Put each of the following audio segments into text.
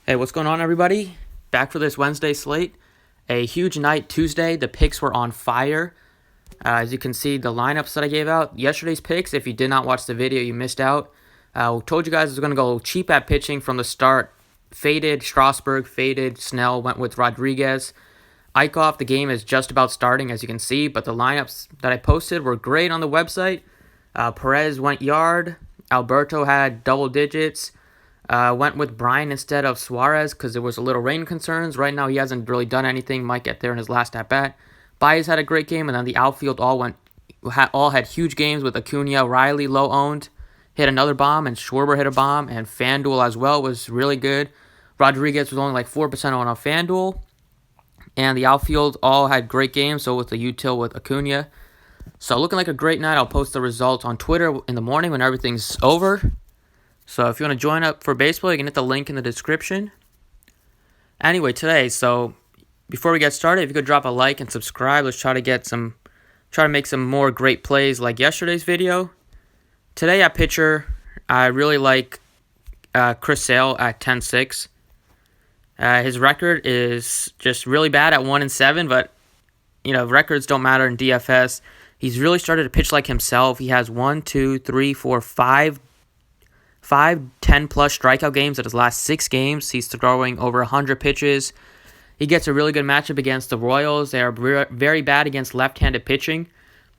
Hey, what's going on, everybody? Back for this Wednesday slate. A huge night Tuesday. The picks were on fire. As you can see, the lineups that I gave out. Yesterday's picks, if you did not watch the video, you missed out. We told you guys I was going to go cheap at pitching from the start. Faded Strasburg, faded Snell, went with Rodriguez. Eichhoff, the game is just about starting, as you can see, but the lineups that I posted were great on the website. Perez went yard. Alberto had double digits. Went with Brian instead of Suarez because there was a little rain concerns. Right now, he hasn't really done anything. Might get there in his last at bat. Baez had a great game, and then the outfield all had huge games with Acuna, Riley low owned, hit another bomb, and Schwarber hit a bomb, and FanDuel as well was really good. Rodriguez was only like 4% on a FanDuel, and the outfield all had great games. So with the util with Acuna, so looking like a great night. I'll post the results on Twitter in the morning when everything's over. So if you want to join up for baseball, you can hit the link in the description. Anyway, today, so before we get started, if you could drop a like and subscribe, let's try to make some more great plays like yesterday's video. Today at pitcher, I really like Chris Sale at 10-6. His record is just really bad at 1-7, but records don't matter in DFS. He's really started to pitch like himself. He has 5 10-plus strikeout games at his last 6 games. He's throwing over 100 pitches. He gets a really good matchup against the Royals. They are very bad against left-handed pitching,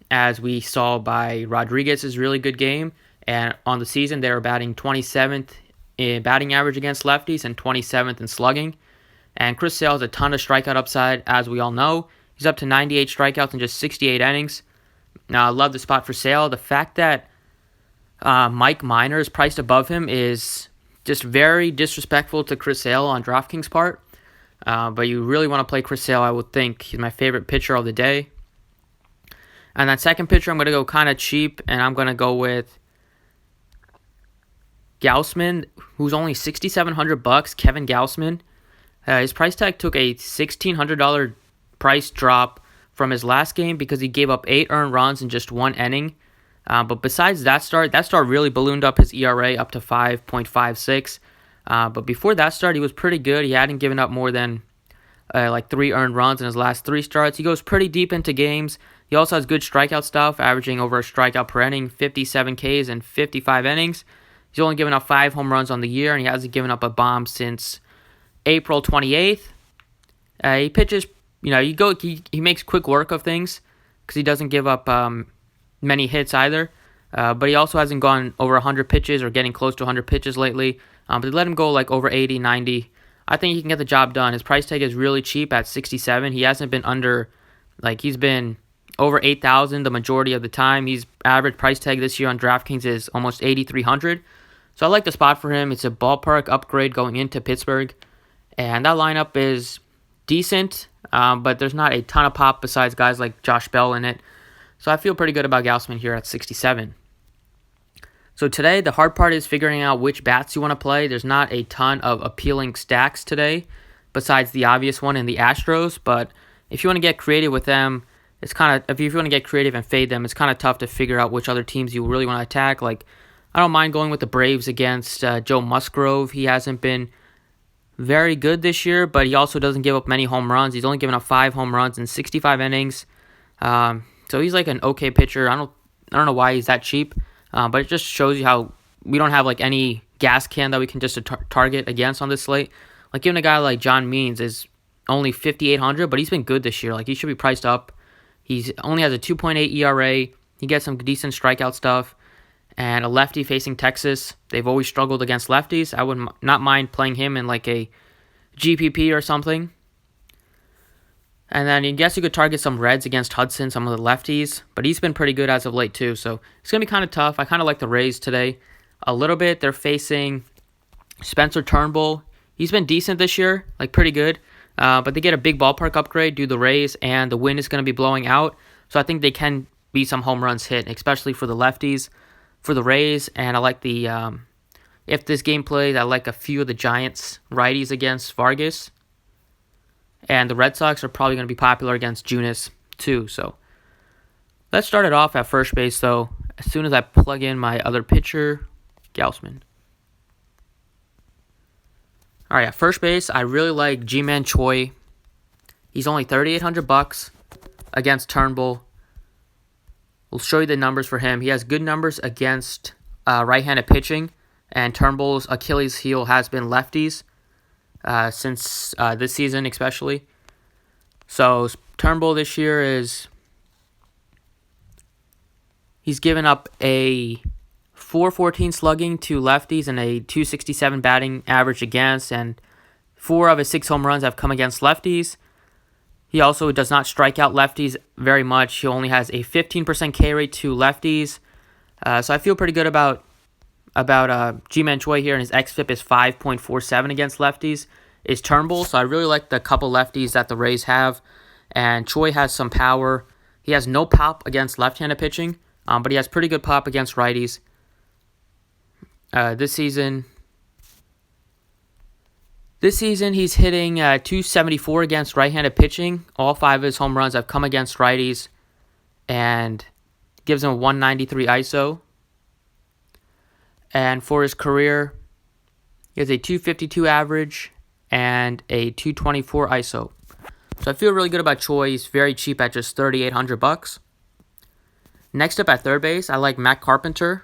as we saw by Rodriguez's really good game. And on the season, they are batting 27th in batting average against lefties and 27th in slugging. And Chris Sale has a ton of strikeout upside, as we all know. He's up to 98 strikeouts in just 68 innings. Now, I love the spot for Sale. The fact that Mike Minor is priced above him is just very disrespectful to Chris Sale on DraftKings' part. But you really want to play Chris Sale, I would think. He's my favorite pitcher of the day. And that second pitcher, I'm going to go kind of cheap, and I'm going to go with Gausman, who's only $6,700. Kevin Gausman. His price tag took a $1,600 price drop from his last game because he gave up 8 earned runs in just 1 inning. But besides that start really ballooned up his ERA up to 5.56. But before that start, he was pretty good. He hadn't given up more than 3 earned runs in his last 3 starts. He goes pretty deep into games. He also has good strikeout stuff, averaging over a strikeout per inning, 57 Ks in 55 innings. He's only given up 5 home runs on the year, and he hasn't given up a bomb since April 28th. He pitches, he makes quick work of things because he doesn't give up many hits either, but he also hasn't gone over 100 pitches or getting close to 100 pitches lately, but they let him go like over 80, 90. I think he can get the job done. His price tag is really cheap at 67. He hasn't been under, he's been over 8,000 the majority of the time. His average price tag this year on DraftKings is almost 8,300. So I like the spot for him. It's a ballpark upgrade going into Pittsburgh, and that lineup is decent, but there's not a ton of pop besides guys like Josh Bell in it. So I feel pretty good about Gausman here at 67. So today, the hard part is figuring out which bats you want to play. There's not a ton of appealing stacks today, besides the obvious one in the Astros. But if you want to get creative with them, if you want to get creative and fade them, it's kind of tough to figure out which other teams you really want to attack. I don't mind going with the Braves against Joe Musgrove. He hasn't been very good this year, but he also doesn't give up many home runs. He's only given up 5 home runs in 65 innings. So he's like an okay pitcher. I don't know why he's that cheap, but it just shows you how we don't have any gas can that we can just target against on this slate. Even a guy like John Means is only 5,800, but he's been good this year. He should be priced up. He only has a 2.8 ERA. He gets some decent strikeout stuff. And a lefty facing Texas. They've always struggled against lefties. I would not mind playing him in a GPP or something. And then I guess you could target some Reds against Hudson, some of the lefties. But he's been pretty good as of late too. So it's going to be kind of tough. I kind of like the Rays today a little bit. They're facing Spencer Turnbull. He's been decent this year, pretty good. But they get a big ballpark upgrade due to the Rays, and the wind is going to be blowing out. So I think they can be some home runs hit, especially for the lefties, for the Rays. And I like if this game plays, I like a few of the Giants righties against Vargas. And the Red Sox are probably going to be popular against Junis too. So let's start it off at first base, though. As soon as I plug in my other pitcher, Gausman. All right, at first base, I really like Ji-Man Choi. He's only $3,800 against Turnbull. We'll show you the numbers for him. He has good numbers against right-handed pitching, and Turnbull's Achilles heel has been lefties since this season especially. So Turnbull this year he's given up a .414 slugging to lefties and a .267 batting average against, and 4 of his 6 home runs have come against lefties. He also does not strike out lefties very much. He only has a 15% K rate to lefties. So I feel pretty good about Ji-Man Choi here, and his xFIP is 5.47 against lefties. Is Turnbull, so I really like the couple lefties that the Rays have, and Choi has some power. He has no pop against left-handed pitching, but he has pretty good pop against righties. This season he's hitting .274 against right-handed pitching. All 5 of his home runs have come against righties, and gives him a 193 ISO. And for his career, he has a .252 average and a .224 ISO. So I feel really good about Choi. He's very cheap at just $3,800. Next up at third base, I like Matt Carpenter.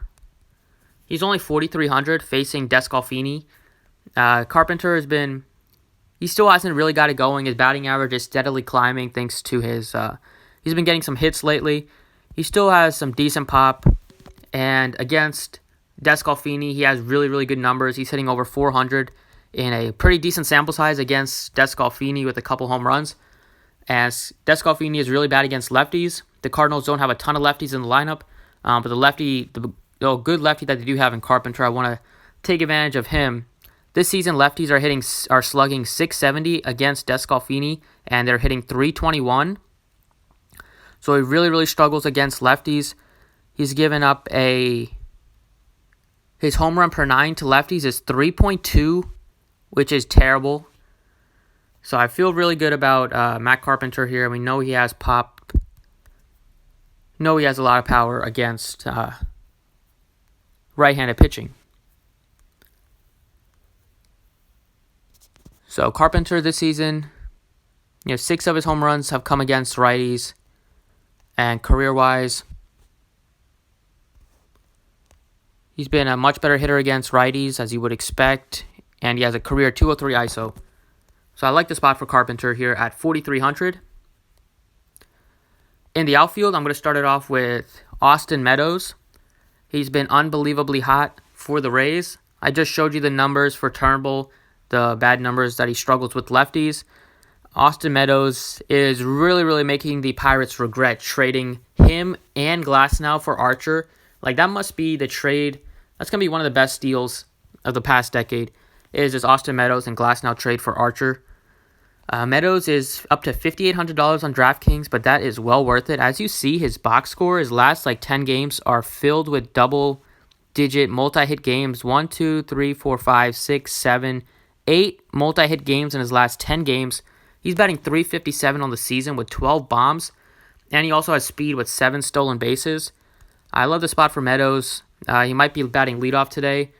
He's only $4,300 facing Descalfini. Carpenter he still hasn't really got it going. His batting average is steadily climbing thanks to his, he's been getting some hits lately. He still has some decent pop, and against Descalfini, he has really, really good numbers. He's hitting over 400 in a pretty decent sample size against Descalfini with a couple home runs. As Descalfini is really bad against lefties. The Cardinals don't have a ton of lefties in the lineup, but the good lefty that they do have in Carpenter, I want to take advantage of him. This season, lefties are slugging .670 against Descalfini, and they're hitting .321. So he really, really struggles against lefties. He's given up his home run per 9 to lefties is 3.2, which is terrible. So I feel really good about Matt Carpenter here. We know he has pop. Know he has a lot of power against right-handed pitching. So Carpenter this season, 6 of his home runs have come against righties, and career-wise, he's been a much better hitter against righties, as you would expect, and he has a career .203 ISO. So I like the spot for Carpenter here at $4,300. In the outfield, I'm going to start it off with Austin Meadows. He's been unbelievably hot for the Rays. I just showed you the numbers for Turnbull, the bad numbers that he struggles with lefties. Austin Meadows is really, really making the Pirates regret trading him and Glasnow for Archer. That must be the trade. That's going to be one of the best deals of the past decade, is this Austin Meadows and Glasnow trade for Archer. Meadows is up to $5,800 on DraftKings, but that is well worth it. As you see, his box score, his last 10 games are filled with double-digit multi-hit games. 1, 2, 3, 4, 5, 6, 7, 8 multi-hit games in his last 10 games. He's batting .357 on the season with 12 bombs, and he also has speed with 7 stolen bases. I love the spot for Meadows. He might be batting leadoff today,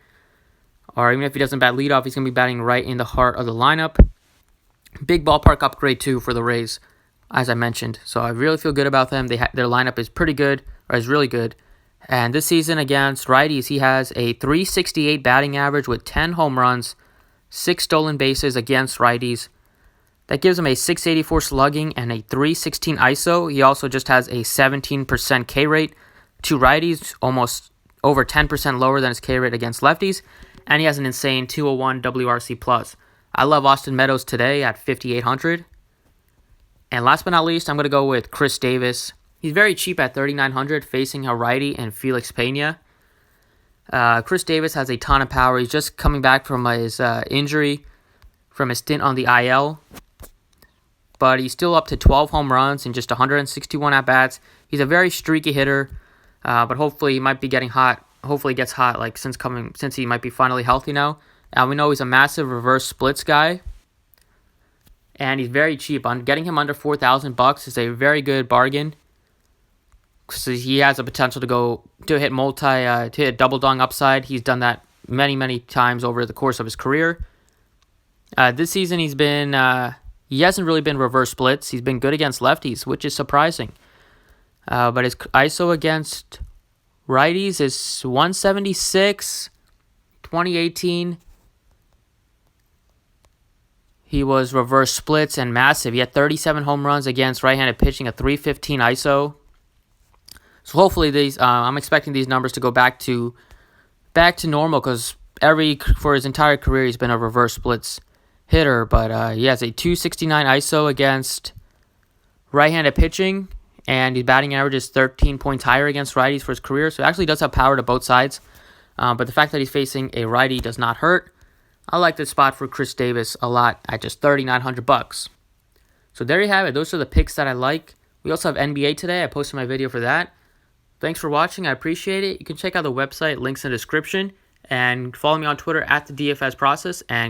or even if he doesn't bat leadoff, he's going to be batting right in the heart of the lineup. Big ballpark upgrade, too, for the Rays, as I mentioned. So I really feel good about them. Their lineup is pretty good, or is really good. And this season against righties, he has a .368 batting average with 10 home runs, 6 stolen bases against righties. That gives him a .684 slugging and a .316 ISO. He also just has a 17% K rate to righties, almost over 10% lower than his K rate against lefties. And he has an insane 201 WRC+. I love Austin Meadows today at $5,800. And last but not least, I'm going to go with Chris Davis. He's very cheap at $3,900 facing a righty and Felix Pena. Chris Davis has a ton of power. He's just coming back from his injury, from his stint on the IL. But he's still up to 12 home runs and just 161 at-bats. He's a very streaky hitter, but hopefully he might be getting hot. Hopefully he gets hot since he might be finally healthy now. We know he's a massive reverse splits guy, and he's very cheap. On getting him under $4,000 is a very good bargain, because he has the potential to hit double dong upside. He's done that many, many times over the course of his career. This season he hasn't really been reverse splits. He's been good against lefties, which is surprising. But his ISO against righties is 176. 2018, he was reverse splits and massive. He had 37 home runs against right-handed pitching, a 315 ISO. So hopefully I'm expecting these numbers to go back to normal, because for his entire career he's been a reverse splits hitter. But he has a 269 ISO against right-handed pitching, and his batting average is 13 points higher against righties for his career. So it actually does have power to both sides. But the fact that he's facing a righty does not hurt. I like this spot for Chris Davis a lot at just $3,900. So there you have it. Those are the picks that I like. We also have NBA today. I posted my video for that. Thanks for watching. I appreciate it. You can check out the website, links in the description, and follow me on Twitter at the DFS process, and go